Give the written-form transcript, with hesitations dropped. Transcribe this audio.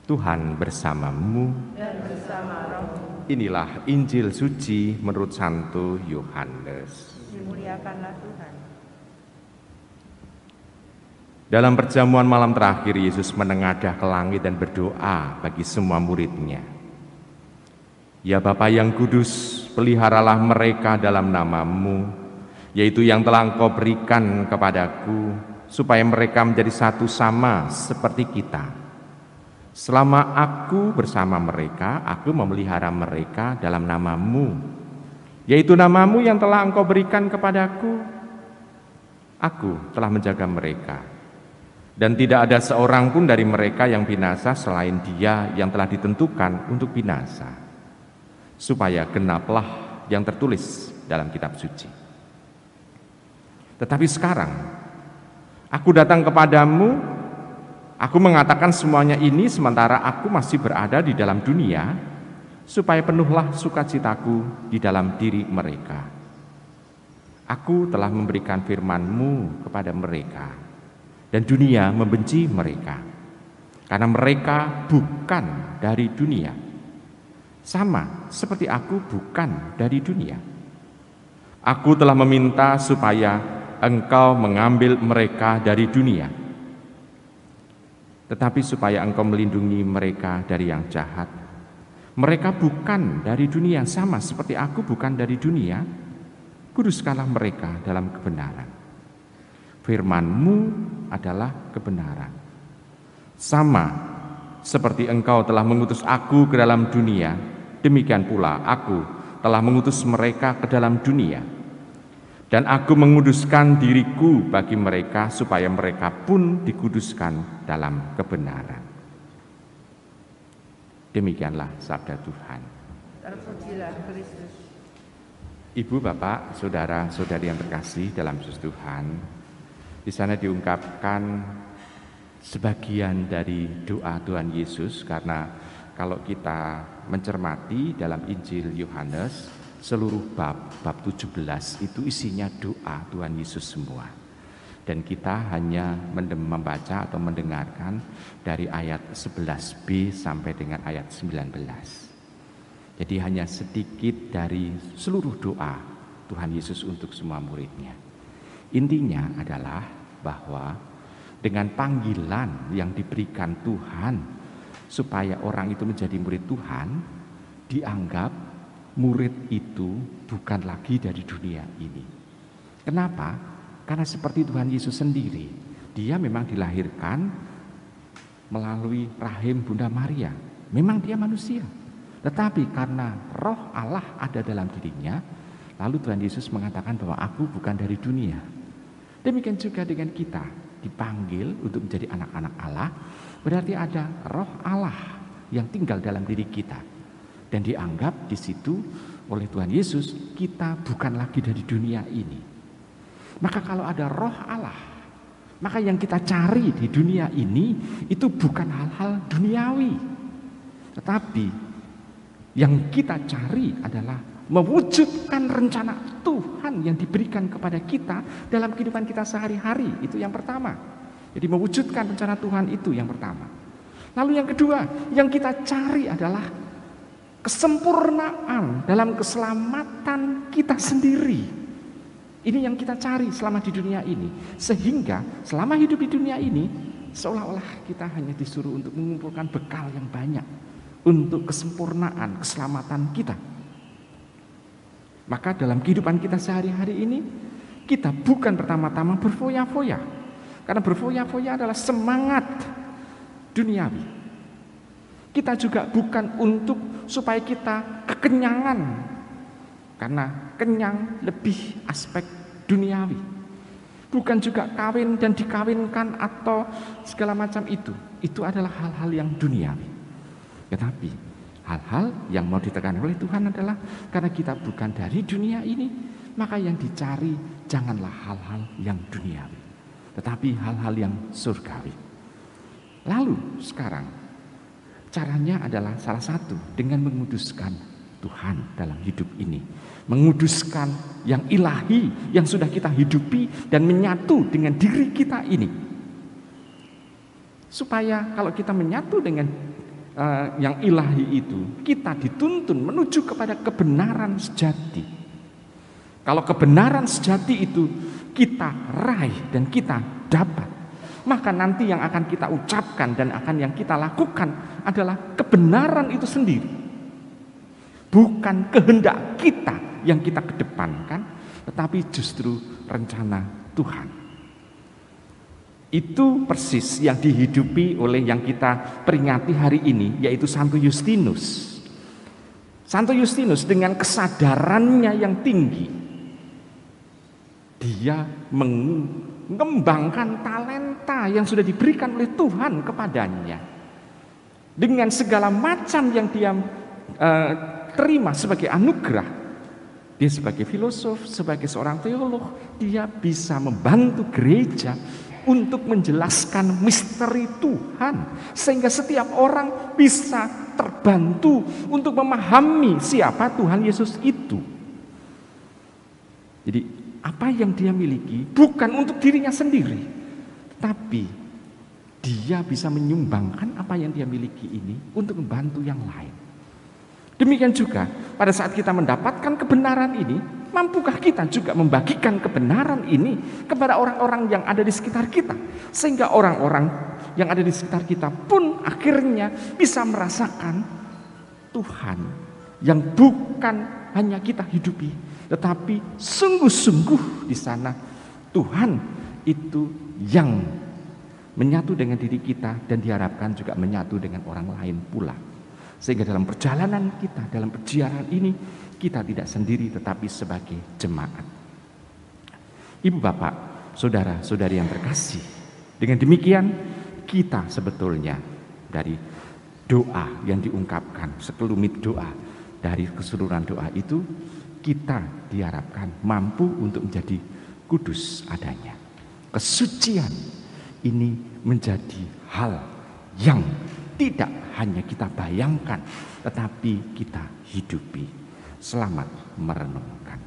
Tuhan bersamamu. dan bersama rohmu. Inilah Injil suci menurut Santo Yohanes. Dimuliakanlah Tuhan. Dalam perjamuan malam terakhir, Yesus menengadah ke langit dan berdoa bagi semua murid-Nya. Ya Bapa yang kudus, peliharalah mereka dalam nama-Mu, yaitu yang telah Engkau berikan kepadaku, supaya mereka menjadi satu sama seperti kita. Selama aku bersama mereka, aku memelihara mereka dalam nama-Mu, yaitu nama-Mu yang telah Engkau berikan kepadaku. Aku telah menjaga mereka, dan tidak ada seorang pun dari mereka yang binasa selain Dia yang telah ditentukan untuk binasa, supaya genaplah yang tertulis dalam kitab suci. Tetapi sekarang aku datang kepadamu. Aku mengatakan semuanya ini sementara aku masih berada di dalam dunia, supaya penuhlah sukacitaku di dalam diri mereka. Aku telah memberikan firman-Mu kepada mereka, dan dunia membenci mereka, karena mereka bukan dari dunia, sama seperti aku bukan dari dunia. Aku telah meminta supaya Engkau mengambil mereka dari dunia, tetapi supaya Engkau melindungi mereka dari yang jahat. Mereka bukan dari dunia, sama seperti aku bukan dari dunia. Kuduskanlah mereka dalam kebenaran. Firman-Mu adalah kebenaran. Sama seperti Engkau telah mengutus aku ke dalam dunia, demikian pula aku telah mengutus mereka ke dalam dunia. Dan aku menguduskan diriku bagi mereka, supaya mereka pun dikuduskan dalam kebenaran. Demikianlah sabda Tuhan. Terpujilah Kristus. Ibu, Bapak, saudara-saudari yang terkasih dalam Yesus Tuhan, di sana diungkapkan sebagian dari doa Tuhan Yesus, karena kalau kita mencermati dalam Injil Yohanes, seluruh bab 17 itu isinya doa Tuhan Yesus semua. Dan kita hanya membaca atau mendengarkan dari ayat 11b sampai dengan ayat 19. Jadi hanya sedikit dari seluruh doa Tuhan Yesus untuk semua murid-Nya. Intinya adalah bahwa dengan panggilan yang diberikan Tuhan supaya orang itu menjadi murid Tuhan, dianggap murid itu bukan lagi dari dunia ini. Kenapa? Karena seperti Tuhan Yesus sendiri, Dia memang dilahirkan melalui rahim Bunda Maria. Memang Dia manusia, tetapi karena Roh Allah ada dalam dirinya, lalu Tuhan Yesus mengatakan bahwa aku bukan dari dunia. Demikian juga dengan kita, dipanggil untuk menjadi anak-anak Allah, berarti ada Roh Allah yang tinggal dalam diri kita. Dan dianggap di situ oleh Tuhan Yesus, kita bukan lagi dari dunia ini. Maka kalau ada Roh Allah, maka yang kita cari di dunia ini itu bukan hal-hal duniawi, tetapi yang kita cari adalah mewujudkan rencana Tuhan yang diberikan kepada kita dalam kehidupan kita sehari-hari. Itu yang pertama. Jadi mewujudkan rencana Tuhan itu yang pertama. Lalu yang kedua, yang kita cari adalah kesempurnaan dalam keselamatan kita sendiri. Ini yang kita cari selama di dunia ini. Sehingga selama hidup di dunia ini, seolah-olah kita hanya disuruh untuk mengumpulkan bekal yang banyak untuk kesempurnaan keselamatan kita. Maka dalam kehidupan kita sehari-hari ini, kita bukan pertama-tama berfoya-foya. Karena berfoya-foya adalah semangat duniawi. Kita juga bukan untuk supaya kita kekenyangan, karena kenyang lebih aspek duniawi. Bukan juga kawin dan dikawinkan atau segala macam itu adalah hal-hal yang duniawi. Tetapi hal-hal yang mau ditekan oleh Tuhan adalah karena kita bukan dari dunia ini, maka yang dicari janganlah hal-hal yang duniawi, tetapi hal-hal yang surgawi. Lalu sekarang caranya adalah salah satu dengan menguduskan Tuhan dalam hidup ini. Menguduskan yang ilahi yang sudah kita hidupi dan menyatu dengan diri kita ini. Supaya kalau kita menyatu dengan yang ilahi itu, kita dituntun menuju kepada kebenaran sejati. Kalau kebenaran sejati itu kita raih dan kita dapat, maka nanti yang akan kita ucapkan dan akan yang kita lakukan adalah kebenaran itu sendiri. Bukan kehendak kita yang kita kedepankan, tetapi justru rencana Tuhan. Itu persis yang dihidupi oleh yang kita peringati hari ini, yaitu Santo Justinus. Santo Justinus dengan kesadarannya yang tinggi, dia mengembangkan talenta yang sudah diberikan oleh Tuhan kepadanya. Dengan segala macam yang dia terima sebagai anugerah, dia sebagai filosof, sebagai seorang teolog, dia bisa membantu gereja untuk menjelaskan misteri Tuhan, sehingga setiap orang bisa terbantu untuk memahami siapa Tuhan Yesus itu. Jadi apa yang dia miliki bukan untuk dirinya sendiri, tapi dia bisa menyumbangkan apa yang dia miliki ini untuk membantu yang lain. Demikian juga pada saat kita mendapatkan kebenaran ini, mampukah kita juga membagikan kebenaran ini kepada orang-orang yang ada di sekitar kita, sehingga orang-orang yang ada di sekitar kita pun akhirnya bisa merasakan Tuhan yang bukan hanya kita hidupi, tetapi sungguh-sungguh di sana Tuhan itu yang menyatu dengan diri kita dan diharapkan juga menyatu dengan orang lain pula. Sehingga dalam perjalanan kita, dalam perjalanan ini, kita tidak sendiri tetapi sebagai jemaat. Ibu bapak, saudara-saudari yang terkasih, dengan demikian kita sebetulnya dari doa yang diungkapkan, sekelumit doa, dari keseluruhan doa itu, kita diharapkan mampu untuk menjadi kudus adanya. Kesucian ini menjadi hal yang tidak hanya kita bayangkan, tetapi kita hidupi. Selamat merenungkan.